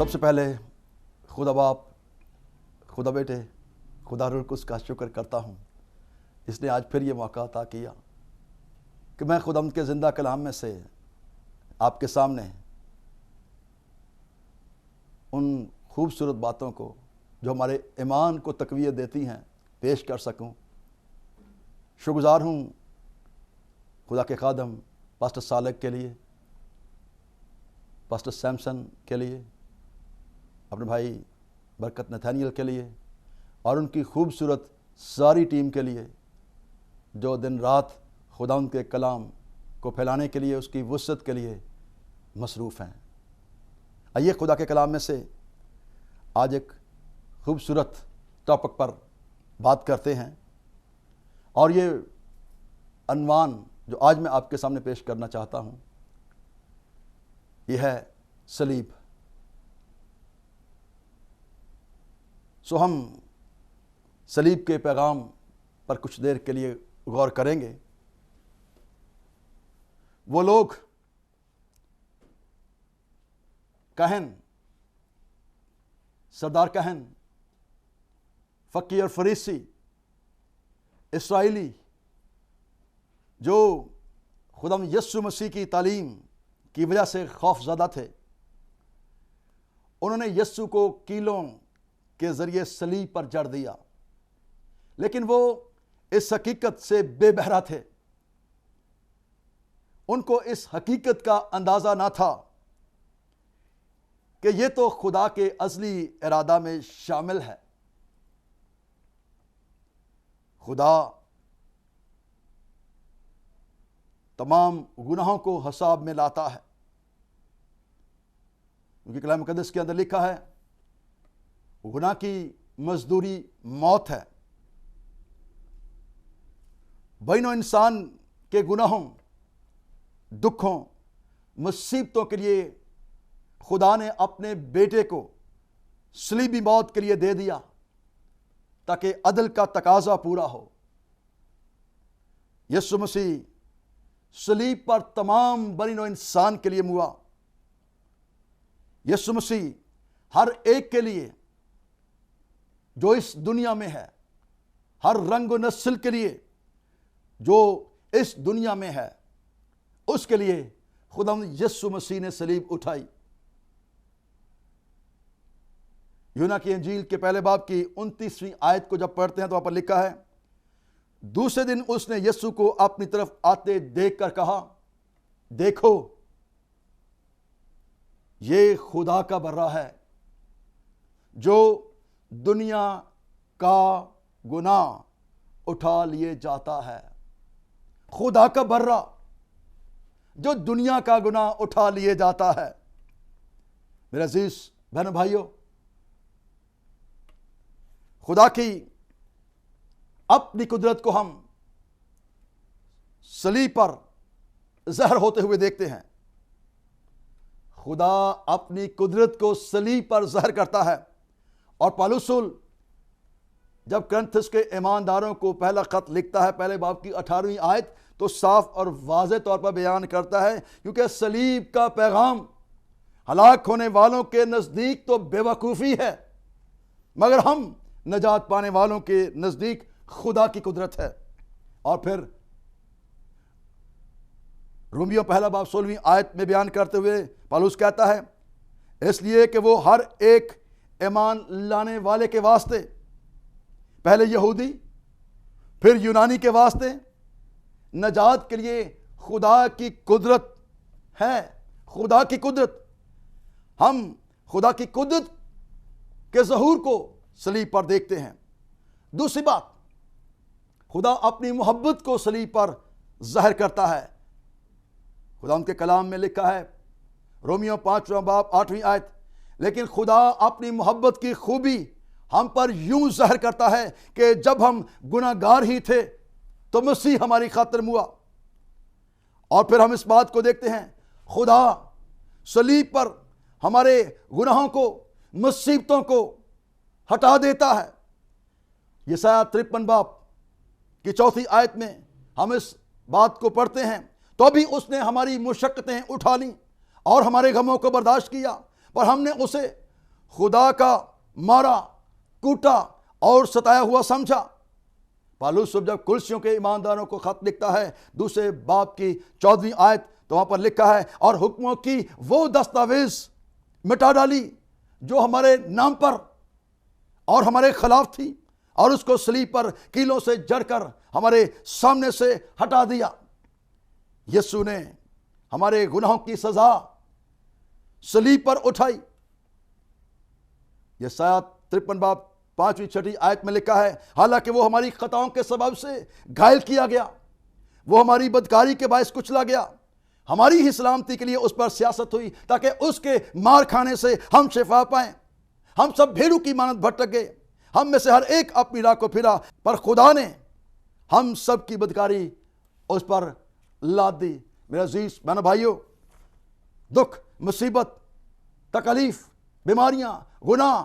سب سے پہلے خدا باپ، خدا بیٹے، خدا روح القدس کا شکر کرتا ہوں، اس نے آج پھر یہ موقع عطا کیا کہ میں خداوند کے زندہ کلام میں سے آپ کے سامنے ان خوبصورت باتوں کو جو ہمارے ایمان کو تقویت دیتی ہیں پیش کر سکوں۔ شکرگزار ہوں خدا کے خادم پاسٹر صالح کے لیے، پاسٹر سیمسن کے لیے، اپنے بھائی برکت نتھانیل کے لیے اور ان کی خوبصورت ساری ٹیم کے لیے جو دن رات خداوند کے کلام کو پھیلانے کے لیے، اس کی وسعت کے لیے مصروف ہیں۔ آئیے خدا کے کلام میں سے آج ایک خوبصورت ٹاپک پر بات کرتے ہیں، اور یہ عنوان جو آج میں آپ کے سامنے پیش کرنا چاہتا ہوں یہ ہے صلیب۔ ہم صلیب کے پیغام پر کچھ دیر کے لیے غور کریں گے۔ وہ لوگ کہن، سردار کہن، فقی اور فریسی، اسرائیلی جو خداوند یسوع مسیح کی تعلیم کی وجہ سے خوف زدہ تھے، انہوں نے یسوع کو کیلوں کے ذریعے صلیب پر جڑ دیا، لیکن وہ اس حقیقت سے بے بہرا تھے۔ ان کو اس حقیقت کا اندازہ نہ تھا کہ یہ تو خدا کے ازلی ارادہ میں شامل ہے۔ خدا تمام گناہوں کو حساب میں لاتا ہے، کیونکہ کلام مقدس کے اندر لکھا ہے گناہ کی مزدوری موت ہے۔ بینو انسان کے گناہوں، دکھوں، مصیبتوں کے لیے خدا نے اپنے بیٹے کو صلیبی موت کے لیے دے دیا تاکہ عدل کا تقاضا پورا ہو۔ یسوع مسیح صلیب پر تمام بنی نوع انسان کے لیے ہوا۔ یسوع مسیح ہر ایک کے لیے جو اس دنیا میں ہے، ہر رنگ و نسل کے لیے جو اس دنیا میں ہے، اس کے لیے خداوند یسوع مسیح نے صلیب اٹھائی۔ یوحنا کی انجیل کے پہلے باب کی 29ویں آیت کو جب پڑھتے ہیں تو وہاں پر لکھا ہے، دوسرے دن اس نے یسوع کو اپنی طرف آتے دیکھ کر کہا، دیکھو یہ خدا کا برہ ہے جو دنیا کا گناہ اٹھا لیے جاتا ہے۔ خدا کا برہ جو دنیا کا گناہ اٹھا لیے جاتا ہے۔ میرے عزیز بہنوں بھائیوں، خدا کی اپنی قدرت کو ہم صلیب پر ظاہر ہوتے ہوئے دیکھتے ہیں۔ خدا اپنی قدرت کو صلیب پر ظاہر کرتا ہے، اور پالوس رسول جب کرنتھس کے ایمانداروں کو پہلا خط لکھتا ہے پہلے باب کی 18ویں آیت، تو صاف اور واضح طور پر بیان کرتا ہے، کیونکہ صلیب کا پیغام ہلاک ہونے والوں کے نزدیک تو بے وقوفی ہے، مگر ہم نجات پانے والوں کے نزدیک خدا کی قدرت ہے۔ اور پھر رومیو پہلا باب 16ویں آیت میں بیان کرتے ہوئے پالوس کہتا ہے، اس لیے کہ وہ ہر ایک ایمان لانے والے کے واسطے، پہلے یہودی پھر یونانی کے واسطے، نجات کے لیے خدا کی قدرت ہے۔ خدا کی قدرت، ہم خدا کی قدرت کے ظہور کو صلیب پر دیکھتے ہیں۔ دوسری بات، خدا اپنی محبت کو صلیب پر ظاہر کرتا ہے۔ خدا ان کے کلام میں لکھا ہے رومیو 5واں باب 8ویں آیت، لیکن خدا اپنی محبت کی خوبی ہم پر یوں ظاہر کرتا ہے کہ جب ہم گناہ گار ہی تھے تو مسیح ہماری خاطر ہوا۔ اور پھر ہم اس بات کو دیکھتے ہیں، خدا صلیب پر ہمارے گناہوں کو، مصیبتوں کو ہٹا دیتا ہے۔ یسایہ 53 باب کی 4 آیت میں ہم اس بات کو پڑھتے ہیں، تو بھی اس نے ہماری مشقتیں اٹھا لیں اور ہمارے غموں کو برداشت کیا، پر ہم نے اسے خدا کا مارا کوٹا اور ستایا ہوا سمجھا۔ پالوس جب کلسیوں کے ایمانداروں کو خط لکھتا ہے دوسرے باب کی 14ویں آیت، تو وہاں پر لکھا ہے اور حکموں کی وہ دستاویز مٹا ڈالی جو ہمارے نام پر اور ہمارے خلاف تھی، اور اس کو صلیب پر کیلوں سے جڑ کر ہمارے سامنے سے ہٹا دیا۔ یسوع نے ہمارے گناہوں کی سزا صلیب پر اٹھائی۔ یسایہ 53 باب 5ویں 6 آیت میں لکھا ہے حالانکہ وہ ہماری خطاؤں کے سبب سے گھائل کیا گیا، وہ ہماری بدکاری کے باعث کچلا گیا، ہماری ہی سلامتی کے لیے اس پر سیاست ہوئی تاکہ اس کے مار کھانے سے ہم شفا پائیں۔ ہم سب بھیڑوں کی مانند بھٹک گئے، ہم میں سے ہر ایک اپنی راہ کو پھرا، پر خدا نے ہم سب کی بدکاری اس پر لاد دی۔ میرے عزیز بہنوں بھائیوں، دکھ، مصیبت، تکلیف، بیماریاں، گناہ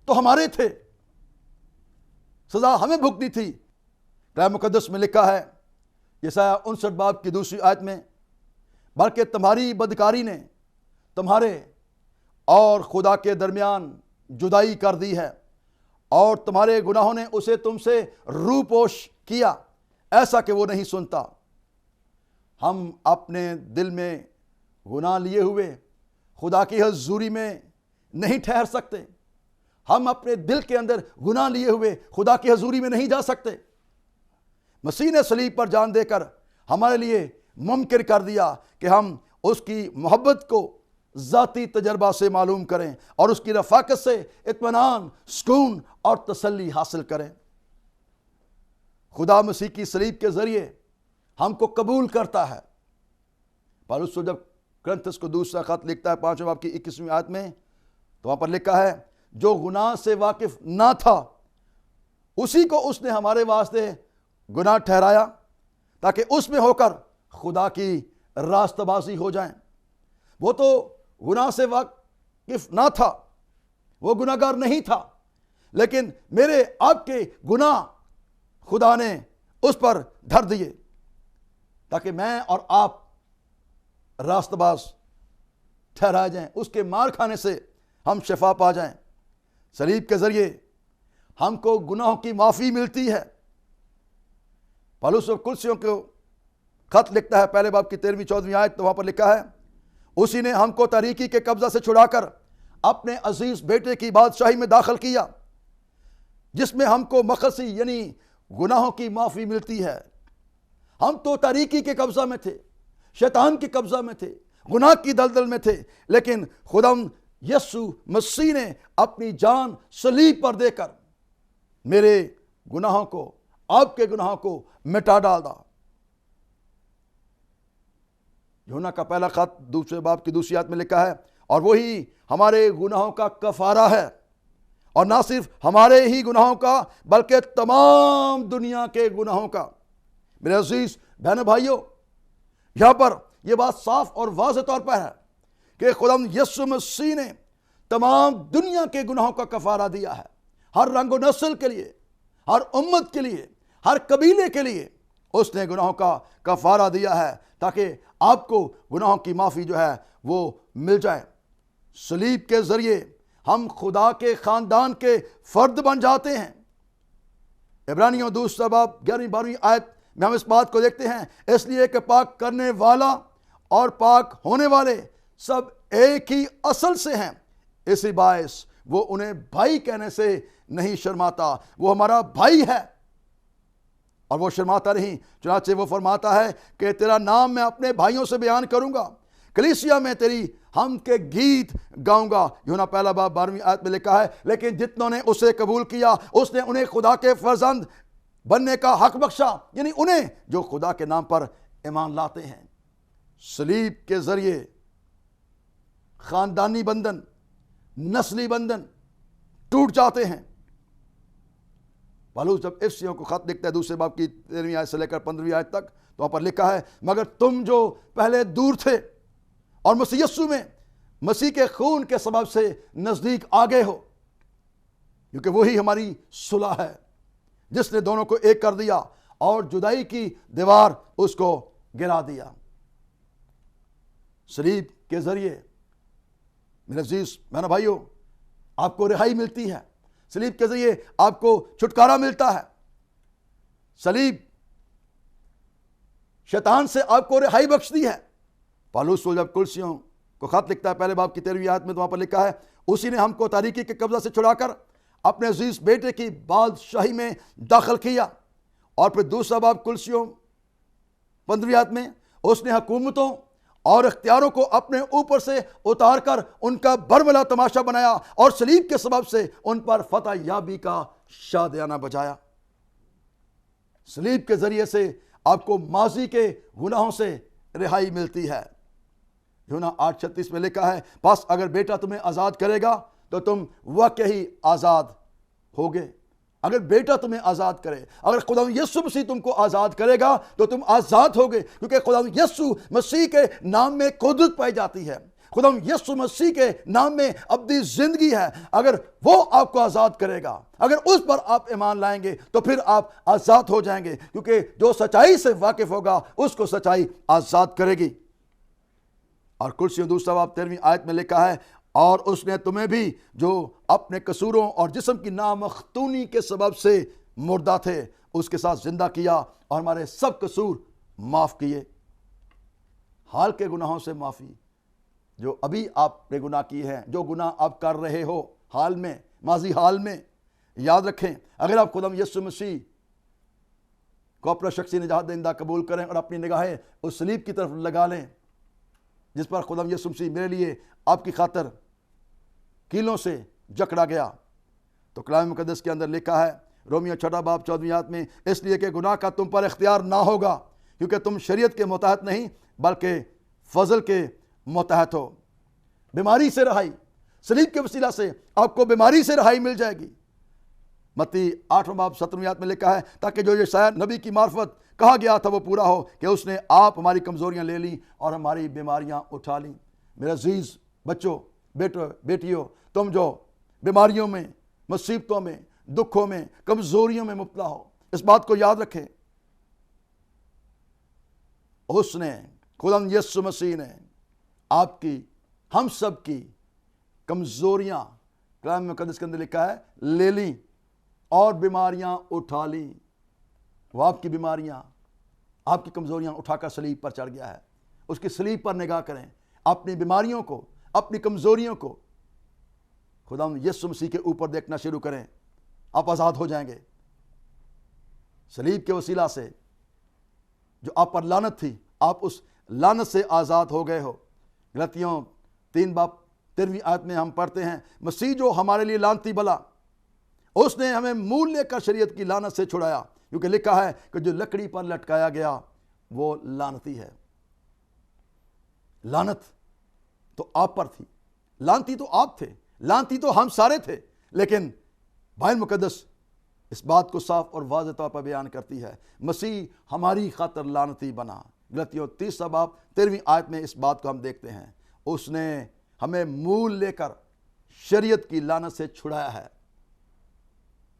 تو ہمارے تھے، سزا ہمیں بھگتنی تھی۔ کلام مقدس میں لکھا ہے یسایہ 59 باب کی 2 آیت میں، بلکہ تمہاری بدکاری نے تمہارے اور خدا کے درمیان جدائی کر دی ہے، اور تمہارے گناہوں نے اسے تم سے روپوش کیا، ایسا کہ وہ نہیں سنتا۔ ہم اپنے دل میں گناہ لیے ہوئے خدا کی حضوری میں نہیں ٹھہر سکتے، ہم اپنے دل کے اندر گناہ لیے ہوئے خدا کی حضوری میں نہیں جا سکتے۔ مسیح نے صلیب پر جان دے کر ہمارے لیے ممکن کر دیا کہ ہم اس کی محبت کو ذاتی تجربہ سے معلوم کریں اور اس کی رفاقت سے اطمینان، سکون اور تسلی حاصل کریں۔ خدا مسیح کی صلیب کے ذریعے ہم کو قبول کرتا ہے۔ پالوس جب کرنتھس کو دوسرا خط لکھتا ہے 5 باب کی 21ویں آیت میں، تو وہاں پر لکھا ہے جو گناہ سے واقف نہ تھا اسی کو اس نے ہمارے واسطے گناہ ٹھہرایا تاکہ اس میں ہو کر خدا کی راستہ بازی ہو جائیں۔ وہ تو گناہ سے واقف نہ تھا، وہ گناہ گار نہیں تھا، لیکن میرے آپ کے گناہ خدا نے اس پر دھر دیے تاکہ میں اور آپ راستہ باز ٹھہرائے جائیں، اس کے مار کھانے سے ہم شفا پا جائیں۔ صلیب کے ذریعے ہم کو گناہوں کی معافی ملتی ہے۔ پالوس کلسیوں کو خط لکھتا ہے پہلے باب کی 13ویں 14ویں آیت، تو وہاں پر لکھا ہے اسی نے ہم کو تاریکی کے قبضہ سے چھڑا کر اپنے عزیز بیٹے کی بادشاہی میں داخل کیا، جس میں ہم کو مخصی یعنی گناہوں کی معافی ملتی ہے۔ ہم تو تاریکی کے قبضہ میں تھے، شیطان کے قبضہ میں تھے، گناہ کی دلدل میں تھے، لیکن خداوند یسوع مسیح نے اپنی جان صلیب پر دے کر میرے گناہوں کو، آپ کے گناہوں کو مٹا ڈالا۔ یوحنا کا پہلا خط 2 باب کی 2 آیت میں لکھا ہے اور وہی ہمارے گناہوں کا کفارہ ہے، اور نہ صرف ہمارے ہی گناہوں کا بلکہ تمام دنیا کے گناہوں کا۔ میرے عزیز بہنوں بھائیوں، یہاں پر یہ بات صاف اور واضح طور پر ہے کہ خداوند یسوع مسیح نے تمام دنیا کے گناہوں کا کفارہ دیا ہے، ہر رنگ و نسل کے لیے، ہر امت کے لیے، ہر قبیلے کے لیے اس نے گناہوں کا کفارہ دیا ہے تاکہ آپ کو گناہوں کی معافی جو ہے وہ مل جائے۔ صلیب کے ذریعے ہم خدا کے خاندان کے فرد بن جاتے ہیں۔ عبرانیوں 2 باب 11-12 آیت میں ہم اس بات کو دیکھتے ہیں، اس لیے کہ پاک کرنے والا اور پاک ہونے والے سب ایک ہی اصل سے ہیں، اسی باعث وہ انہیں بھائی کہنے سے نہیں شرماتا۔ وہ ہمارا بھائی ہے اور وہ شرماتا نہیں، چنانچہ وہ فرماتا ہے کہ تیرا نام میں اپنے بھائیوں سے بیان کروں گا، کلیسیا میں تیری ہم کے گیت گاؤں گا۔ یوحنا پہلا باب 12ویں آیت میں لکھا ہے لیکن جتنوں نے اسے قبول کیا اس نے انہیں خدا کے فرزند بننے کا حق بخشا، یعنی انہیں جو خدا کے نام پر ایمان لاتے ہیں۔ صلیب کے ذریعے خاندانی بندھن، نسلی بندھن ٹوٹ جاتے ہیں۔ پالوس جب افسیوں کو خط لکھتا ہے 2 باب کی 13ویں آیت سے لے کر 15ویں آیت تک، تو وہاں پر لکھا ہے مگر تم جو پہلے دور تھے اور مسیح یسوع میں مسیح کے خون کے سبب سے نزدیک آ گئے ہو، کیونکہ وہی ہماری صلح ہے جس نے دونوں کو ایک کر دیا اور جدائی کی دیوار اس کو گرا دیا۔ صلیب کے ذریعے میرے عزیز بہنوں بھائیوں، آپ کو رہائی ملتی ہے، صلیب کے ذریعے آپ کو چھٹکارا ملتا ہے، صلیب شیطان سے آپ کو رہائی بخشتی ہے۔ پالوس جب کلسیوں کو خط لکھتا ہے پہلے باب کی 13ویں آیت میں، تو وہاں پر لکھا ہے اسی نے ہم کو تاریکی کے قبضہ سے چھڑا کر اپنے عزیز بیٹے کی بادشاہی میں داخل کیا۔ اور پھر دوسرا باب کلسیوں 15ویں آیت میں، اس نے حکومتوں اور اختیاروں کو اپنے اوپر سے اتار کر ان کا برملا تماشا بنایا اور صلیب کے سبب سے ان پر فتح یابی کا شادیانہ بجایا۔ صلیب کے ذریعے سے آپ کو ماضی کے گناہوں سے رہائی ملتی ہے۔ یوحنا 8:36 میں لکھا ہے، بس اگر بیٹا تمہیں آزاد کرے گا تو تم واقعی آزاد ہوگے۔ اگر بیٹا تمہیں آزاد کرے، اگر خدا یسوع مسیح تم کو آزاد کرے گا تو تم آزاد ہوگے، کیونکہ خدا یسوع مسیح کے نام میں قدرت پائی جاتی ہے، خدا یسوع مسیح کے نام میں ابدی زندگی ہے۔ اگر وہ آپ کو آزاد کرے گا، اگر اس پر آپ ایمان لائیں گے تو پھر آپ آزاد ہو جائیں گے، کیونکہ جو سچائی سے واقف ہوگا اس کو سچائی آزاد کرے گی۔ اور کلسیوں دوسرا باب 13ویں آیت میں لکھا ہے، اور اس نے تمہیں بھی جو اپنے قصوروں اور جسم کی نامختونی کے سبب سے مردہ تھے اس کے ساتھ زندہ کیا اور ہمارے سب قصور معاف کیے۔ حال کے گناہوں سے معافی، جو ابھی آپ نے گناہ کیے ہیں، جو گناہ آپ کر رہے ہو حال میں، ماضی حال میں، یاد رکھیں اگر آپ خدا یسوع مسیح کو اپنا شخصی نجات دہندہ قبول کریں اور اپنی نگاہیں اس صلیب کی طرف لگا لیں جس پر خدا یسوع مسیح میرے لیے آپ کی خاطر کیلوں سے جکڑا گیا، تو کلام مقدس کے اندر لکھا ہے رومیو 6 باب 14 آیت میں، اس لیے کہ گناہ کا تم پر اختیار نہ ہوگا، کیونکہ تم شریعت کے متحد نہیں بلکہ فضل کے متحد ہو۔ بیماری سے رہائی، صلیب کے وسیلہ سے آپ کو بیماری سے رہائی مل جائے گی۔ متی 8 باب 17 آیت میں لکھا ہے، تاکہ جو یشعیاہ نبی کی معرفت کہا گیا تھا وہ پورا ہو کہ اس نے آپ ہماری کمزوریاں لے لیں اور ہماری بیماریاں اٹھا لیں۔ میرے عزیز بچوں، بیٹیوں، تم جو بیماریوں میں، مصیبتوں میں، دکھوں میں، کمزوریوں میں مبتلا ہو، اس بات کو یاد رکھیں، اس نے خدا یسوع مسیح نے آپ کی، ہم سب کی کمزوریاں کلام مقدس کے اندر لکھا ہے لے لیں اور بیماریاں اٹھا لیں۔ وہ آپ کی بیماریاں، آپ کی کمزوریاں اٹھا کر صلیب پر چڑھ گیا ہے۔ اس کی صلیب پر نگاہ کریں، اپنی بیماریوں کو، اپنی کمزوریوں کو خدا یسوع مسیح کے اوپر دیکھنا شروع کریں، آپ آزاد ہو جائیں گے۔ صلیب کے وسیلہ سے جو آپ پر لعنت تھی، آپ اس لعنت سے آزاد ہو گئے ہو۔ غلطیوں 3 باب 13ویں آیت میں ہم پڑھتے ہیں، مسیح جو ہمارے لیے لعنتی بلا، اس نے ہمیں مول لے کر شریعت کی لعنت سے چھڑایا، کیونکہ لکھا ہے کہ جو لکڑی پر لٹکایا گیا وہ لعنتی ہے۔ لعنت تو آپ پر تھی، لعنتی تو آپ تھے، لعنتی تو ہم سارے تھے، لیکن بائبل مقدس اس بات کو صاف اور واضح طور پر بیان کرتی ہے، مسیح ہماری خاطر لعنتی بنا۔ غلطیوں 3 باب 13ویں آیت میں اس بات کو ہم دیکھتے ہیں، اس نے ہمیں مول لے کر شریعت کی لعنت سے چھڑایا ہے،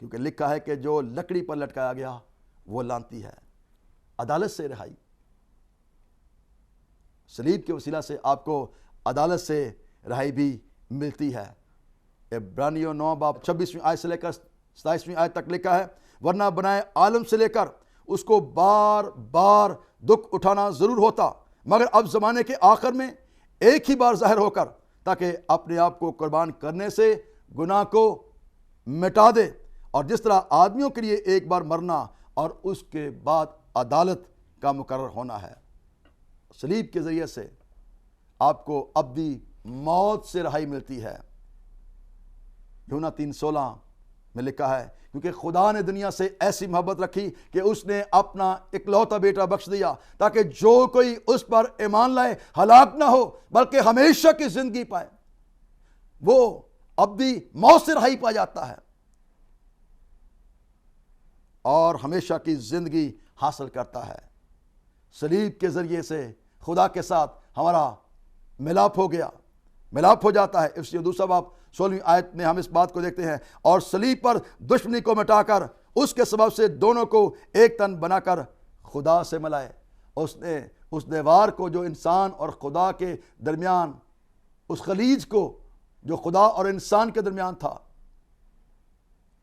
کیونکہ لکھا ہے کہ جو لکڑی پر لٹکایا گیا وہ لعنتی ہے۔ عدالت سے رہائی، صلیب کے وسیلہ سے آپ کو عدالت سے رہائی بھی ملتی ہے۔ عبرانیوں 9 باب 26ویں آیت سے لے کر 27ویں آیت تک لکھا ہے، ورنہ بنائے عالم سے لے کر اس کو بار بار دکھ اٹھانا ضرور ہوتا، مگر اب زمانے کے آخر میں ایک ہی بار ظاہر ہو کر تاکہ اپنے آپ کو قربان کرنے سے گناہ کو مٹا دے، اور جس طرح آدمیوں کے لیے ایک بار مرنا اور اس کے بعد عدالت کا مقرر ہونا ہے۔ صلیب کے ذریعے سے آپ کو ابدی موت سے رہائی ملتی ہے۔ یوحنا 3:16 میں لکھا ہے، کیونکہ خدا نے دنیا سے ایسی محبت رکھی کہ اس نے اپنا اکلوتا بیٹا بخش دیا، تاکہ جو کوئی اس پر ایمان لائے ہلاک نہ ہو بلکہ ہمیشہ کی زندگی پائے۔ وہ ابدی موت سے رہائی پا جاتا ہے اور ہمیشہ کی زندگی حاصل کرتا ہے۔ صلیب کے ذریعے سے خدا کے ساتھ ہمارا ملاپ ہو گیا، ملاپ ہو جاتا ہے۔ افسیوں 2 باب 16ویں آیت میں ہم اس بات کو دیکھتے ہیں، اور صلیب پر دشمنی کو مٹا کر اس کے سبب سے دونوں کو ایک تن بنا کر خدا سے ملائے۔ اس نے اس دیوار کو جو انسان اور خدا کے درمیان، اس خلیج کو جو خدا اور انسان کے درمیان تھا،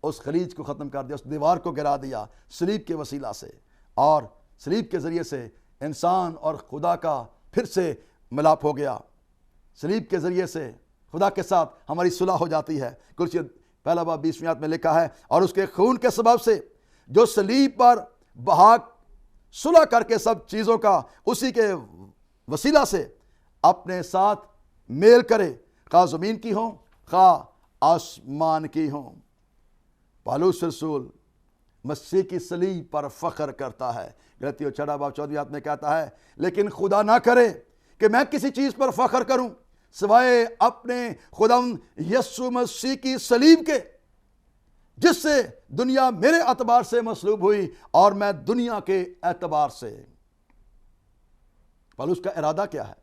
اس خلیج کو ختم کر دیا، اس دیوار کو گرا دیا صلیب کے وسیلہ سے، اور صلیب کے ذریعے سے انسان اور خدا کا پھر سے ملاپ ہو گیا۔ صلیب کے ذریعے سے خدا کے ساتھ ہماری صلح ہو جاتی ہے۔ کلسی پہلا باب 20ویں آیت میں لکھا ہے، اور اس کے خون کے سبب سے جو صلیب پر بہا صلح کر کے سب چیزوں کا اسی کے وسیلہ سے اپنے ساتھ میل کرے، خواہ زمین کی ہوں خواہ آسمان کی ہوں۔ پالوس رسول مسیح کی صلیب پر فخر کرتا ہے۔ غلطیوں 6 باب 14 آیت میں کہتا ہے، لیکن خدا نہ کرے کہ میں کسی چیز پر فخر کروں سوائے اپنے خداوند یسوع مسیح کی صلیب کے، جس سے دنیا میرے اعتبار سے مصلوب ہوئی اور میں دنیا کے اعتبار سے۔ پالوس کا ارادہ کیا ہے؟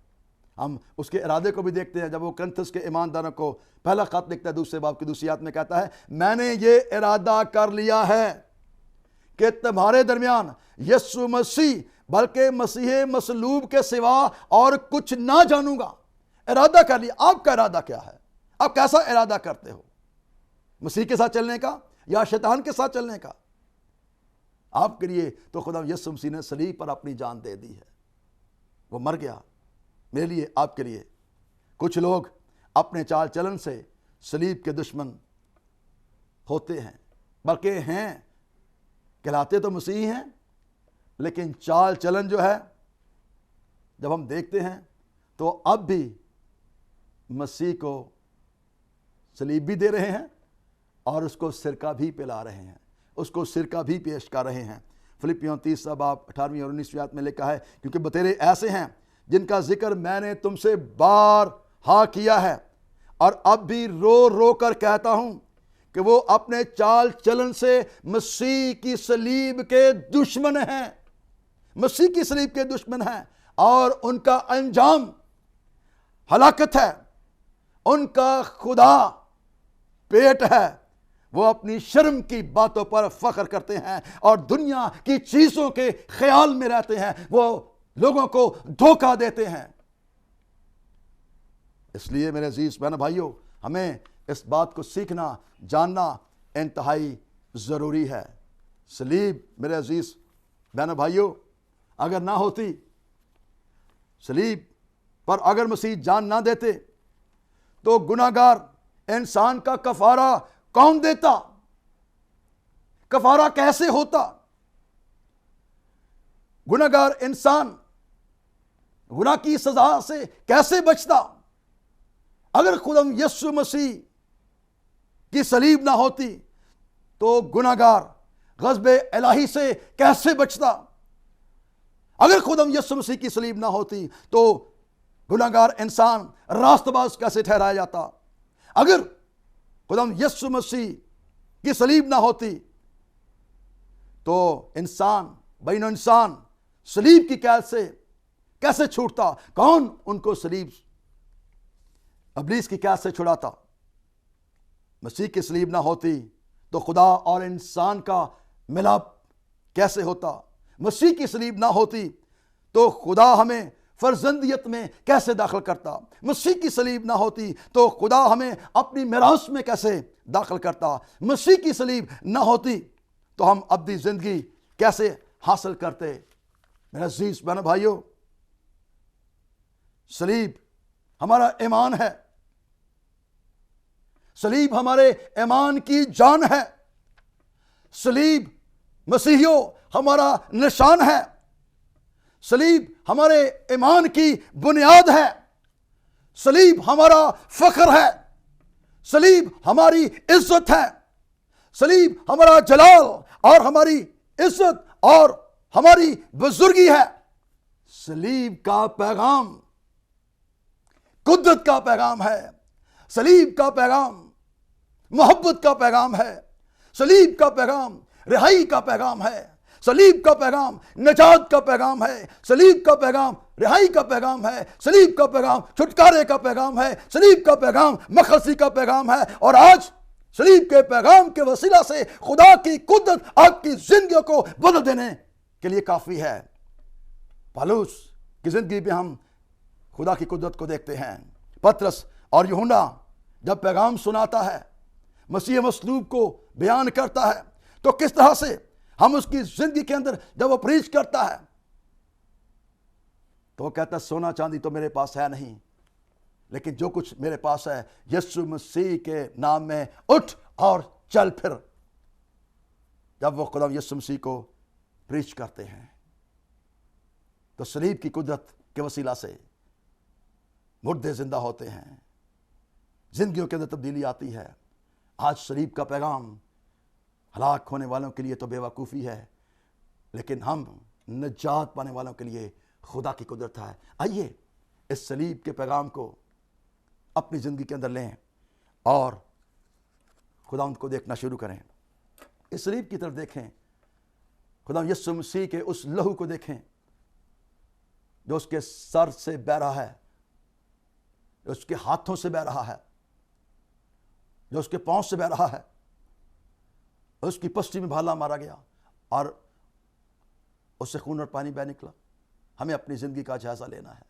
ہم اس کے ارادے کو بھی دیکھتے ہیں جب وہ کرنتھس کے ایمانداروں کو پہلا خط لکھتا ہے 2 باب کی 2 آیت میں کہتا ہے، میں نے یہ ارادہ کر لیا ہے کہ تمہارے درمیان یسوع مسیح بلکہ مسیح مصلوب کے سوا اور کچھ نہ جانوں گا۔ ارادہ کر لیا۔ آپ کا ارادہ کیا ہے؟ آپ کیسا ارادہ کرتے ہو؟ مسیح کے ساتھ چلنے کا یا شیطان کے ساتھ چلنے کا؟ آپ کے لیے تو خدا یسوع مسیح نے صلیب پر اپنی جان دے دی ہے، وہ مر گیا میرے لیے، آپ کے لیے۔ کچھ لوگ اپنے چال چلن سے صلیب کے دشمن ہوتے ہیں، بلکہ ہیں، کہلاتے تو مسیحی ہیں، لیکن چال چلن جو ہے جب ہم دیکھتے ہیں تو اب بھی مسیح کو صلیب بھی دے رہے ہیں اور اس کو سرکہ بھی پلا رہے ہیں، اس کو سرکہ بھی پیش کر رہے ہیں۔ فلپیوں 30 باب 18 اور 19 آیت میں لکھا ہے، کیونکہ بتیرے ایسے ہیں جن کا ذکر میں نے تم سے بارہا کیا ہے اور اب بھی رو رو کر کہتا ہوں کہ وہ اپنے چال چلن سے مسیح کی صلیب کے دشمن ہیں، مسیح کی صلیب کے دشمن ہیں، اور ان کا انجام ہلاکت ہے، ان کا خدا پیٹ ہے۔ وہ اپنی شرم کی باتوں پر فخر کرتے ہیں اور دنیا کی چیزوں کے خیال میں رہتے ہیں، وہ لوگوں کو دھوکہ دیتے ہیں۔ اس لیے میرے عزیز بہن بھائیوں، ہمیں اس بات کو سیکھنا، جاننا انتہائی ضروری ہے۔ صلیب میرے عزیز بہن بھائیوں اگر نہ ہوتی، صلیب پر اگر مسیح جان نہ دیتے تو گناہگار انسان کا کفارہ کون دیتا؟ کفارہ کیسے ہوتا؟ گناہگار انسان گناہ کی سزا سے کیسے بچتا؟ اگر خدا یسوع مسیح کی صلیب نہ ہوتی تو گناہگار غضب الہی سے کیسے بچتا؟ اگر خدا یسوع مسیح کی صلیب نہ ہوتی تو گناہگار انسان راست باز کیسے ٹھہرایا جاتا؟ اگر خدا یسوع مسیح کی صلیب نہ ہوتی تو انسان بین انسان صلیب کی قید سے کیسے چھوٹتا؟ کون ان کو صلیب ابلیس کی قید سے چھڑاتا؟ مسیح کی صلیب نہ ہوتی تو خدا اور انسان کا ملاپ کیسے ہوتا؟ مسیح کی صلیب نہ ہوتی تو خدا ہمیں فرزندیت میں کیسے داخل کرتا؟ مسیح کی صلیب نہ ہوتی تو خدا ہمیں اپنی میراث میں کیسے داخل کرتا؟ مسیح کی صلیب نہ ہوتی تو ہم ابدی زندگی کیسے حاصل کرتے؟ میرے عزیز بہن بھائیوں، صلیب ہمارا ایمان ہے، صلیب ہمارے ایمان کی جان ہے، صلیب مسیحیوں ہمارا نشان ہے، صلیب ہمارے ایمان کی بنیاد ہے، صلیب ہمارا فخر ہے، صلیب ہماری عزت ہے، صلیب ہمارا جلال اور ہماری عزت اور ہماری بزرگی ہے۔ صلیب کا پیغام قدرت کا پیغام ہے، صلیب کا پیغام محبت کا پیغام ہے، صلیب کا پیغام رہائی کا پیغام ہے، صلیب کا پیغام نجات کا پیغام ہے، صلیب کا پیغام رہائی کا پیغام ہے، صلیب کا پیغام چھٹکارے کا پیغام ہے، صلیب کا پیغام مخلصی کا پیغام ہے۔ اور آج صلیب کے پیغام کے وسیلہ سے خدا کی قدرت آپ کی زندگیوں کو بدل دینے کے لیے کافی ہے۔ پالوس کی زندگی میں ہم خدا کی قدرت کو دیکھتے ہیں۔ پطرس اور یوحنا جب پیغام سناتا ہے، مسیح مصلوب کو بیان کرتا ہے، تو کس طرح سے ہم اس کی زندگی کے اندر جب وہ پریچ کرتا ہے تو وہ کہتا ہے سونا چاندی تو میرے پاس ہے نہیں، لیکن جو کچھ میرے پاس ہے یسوع مسیح کے نام میں اٹھ اور چل پھر۔ جب وہ خدا یسوع مسیح کو پریچ کرتے ہیں تو صلیب کی قدرت کے وسیلہ سے مردے زندہ ہوتے ہیں، زندگیوں کے اندر تبدیلی آتی ہے۔ آج صلیب کا پیغام ہلاک ہونے والوں کے لیے تو بے وقوفی ہے، لیکن ہم نجات پانے والوں کے لیے خدا کی قدرت ہے۔ آئیے اس صلیب کے پیغام کو اپنی زندگی کے اندر لیں اور خداوند کو دیکھنا شروع کریں۔ اس صلیب کی طرف دیکھیں، خدا یسوع مسیح کے اس لہو کو دیکھیں جو اس کے سر سے بہہ رہا ہے، جو اس کے ہاتھوں سے بہہ رہا ہے، جو اس کے پاؤں سے بہہ رہا ہے، اس کی پستی میں بھالا مارا گیا اور اس سے خون اور پانی بہہ نکلا۔ ہمیں اپنی زندگی کا جائزہ لینا ہے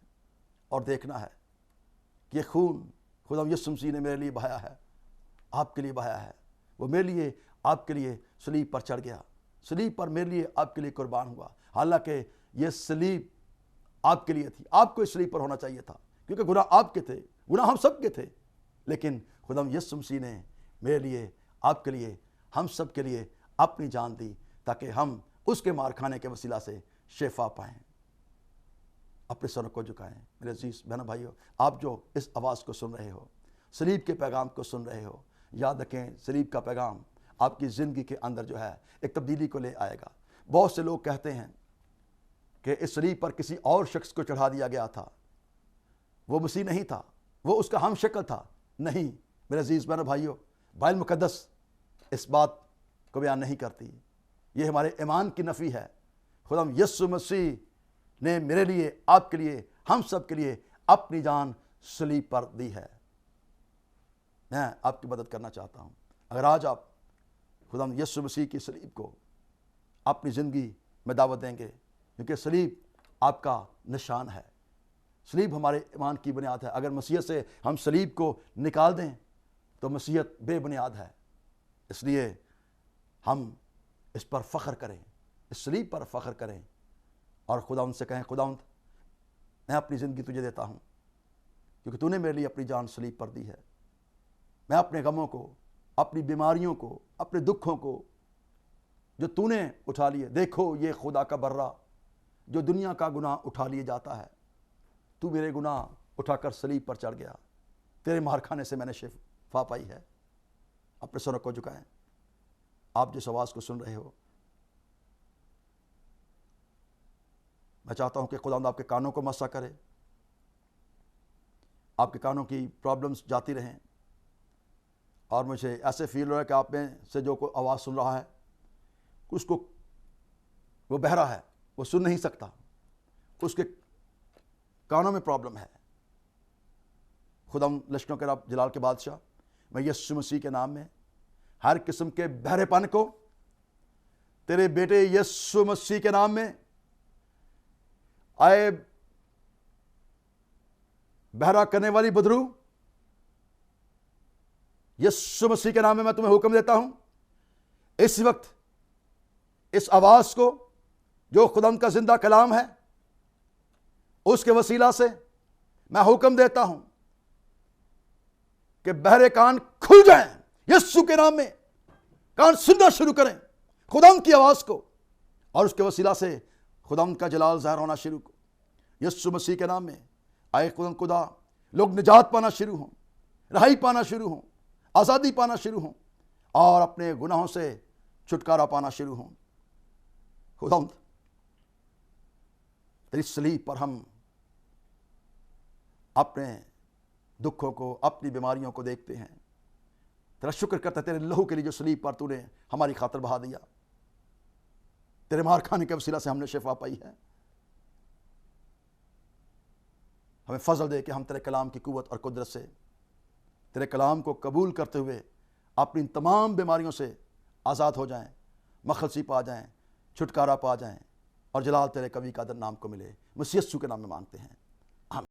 اور دیکھنا ہے کہ یہ خون خدا یسوع مسیح نے میرے لیے بہایا ہے، آپ کے لیے بہایا ہے۔ وہ میرے لیے، آپ کے لیے صلیب پر چڑھ گیا، صلیب پر میرے لیے، آپ کے لیے قربان ہوا۔ حالانکہ یہ صلیب آپ کے لیے تھی، آپ کو اس صلیب پر ہونا چاہیے تھا، کیونکہ گناہ آپ کے تھے، گناہ ہم سب کے تھے، لیکن خدا یسوع مسیح نے میرے لیے، آپ کے لیے، ہم سب کے لیے اپنی جان دی تاکہ ہم اس کے مار کھانے کے وسیلہ سے شفا پائیں۔ اپنے سروں کو جھکائیں۔ میرے عزیز بہنوں بھائیو، آپ جو اس آواز کو سن رہے ہو، صلیب کے پیغام کو سن رہے ہو، یاد رکھیں صلیب کا پیغام آپ کی زندگی کے اندر جو ہے ایک تبدیلی کو لے آئے گا۔ بہت سے لوگ کہتے ہیں کہ اس صلیب پر کسی اور شخص کو چڑھا دیا گیا تھا، وہ مسیح نہیں تھا، وہ اس کا ہم شکل تھا۔ نہیں میرے عزیز بہنوں بھائیو، بائبل مقدس اس بات کو بیان نہیں کرتی، یہ ہمارے ایمان کی نفی ہے۔ خدا یسوع مسیح نے میرے لیے، آپ کے لیے، ہم سب کے لیے اپنی جان صلیب پر دی ہے۔ میں آپ کی مدد کرنا چاہتا ہوں۔ اگر آج آپ خدا یسوع مسیح کی صلیب کو اپنی زندگی میں دعوت دیں گے، کیونکہ صلیب آپ کا نشان ہے، صلیب ہمارے ایمان کی بنیاد ہے۔ اگر مسیحیت سے ہم صلیب کو نکال دیں تو مسیحیت بے بنیاد ہے۔ اس لیے ہم اس پر فخر کریں، اس صلیب پر فخر کریں اور خداوند سے کہیں خداوند میں اپنی زندگی تجھے دیتا ہوں، کیونکہ تو نے میرے لیے اپنی جان صلیب پر دی ہے۔ میں اپنے غموں کو، اپنی بیماریوں کو، اپنے دکھوں کو جو تو نے اٹھا لیے، دیکھو یہ خدا کا برہ جو دنیا کا گناہ اٹھا لیے جاتا ہے، تو میرے گناہ اٹھا کر صلیب پر چڑھ گیا، تیرے مار کھانے سے میں نے شفا پائی ہے۔ اپنے سروں کو جھکائیں۔ آپ جس آواز کو سن رہے ہو، میں چاہتا ہوں کہ خداوند آپ کے کانوں کو مسا کرے، آپ کے کانوں کی پرابلمز جاتی رہیں، اور مجھے ایسے فیل ہو رہا ہے کہ آپ میں سے جو کوئی آواز سن رہا ہے اس کو وہ بہرا ہے، وہ سن نہیں سکتا، اس کے کانوں میں پرابلم ہے۔ خداوند لشکروں کے رب جلال کے بادشاہ، میں یسوع مسیح کے نام میں ہر قسم کے بہرے پن کو تیرے بیٹے یسوع مسیح کے نام میں، آئے بہرا کرنے والی بدرو، یسوع مسیح کے نام میں تمہیں حکم دیتا ہوں، اس وقت اس آواز کو جو خداوند کا زندہ کلام ہے اس کے وسیلہ سے میں حکم دیتا ہوں کہ بہرے کان کھل جائیں، یسوع کے نام میں کان سننا شروع کریں خداوند کی آواز کو، اور اس کے وسیلہ سے خداوند کا جلال ظاہر ہونا شروع ہو۔ یسوع مسیح کے نام میں آئے خدا لوگ نجات پانا شروع ہوں، رہائی پانا شروع ہوں، آزادی پانا شروع ہوں، اور اپنے گناہوں سے چھٹکارا پانا شروع ہوں۔ خداوند تیری صلیب پر ہم اپنے دکھوں کو، اپنی بیماریوں کو دیکھتے ہیں، تیرا شکر کرتا ہے تیرے لہو کے لیے جو صلیب پر تو نے ہماری خاطر بہا دیا، تیرے مار کھانے کے وسیلہ سے ہم نے شفا پائی ہے۔ ہمیں فضل دے کہ ہم تیرے کلام کی قوت اور قدرت سے تیرے کلام کو قبول کرتے ہوئے اپنی ان تمام بیماریوں سے آزاد ہو جائیں، مخلصی پا جائیں، چھٹکارا پا جائیں، اور جلال تیرے قوی قادر نام کو ملے۔ مسیح یسوع کے نام میں مانگتے ہیں۔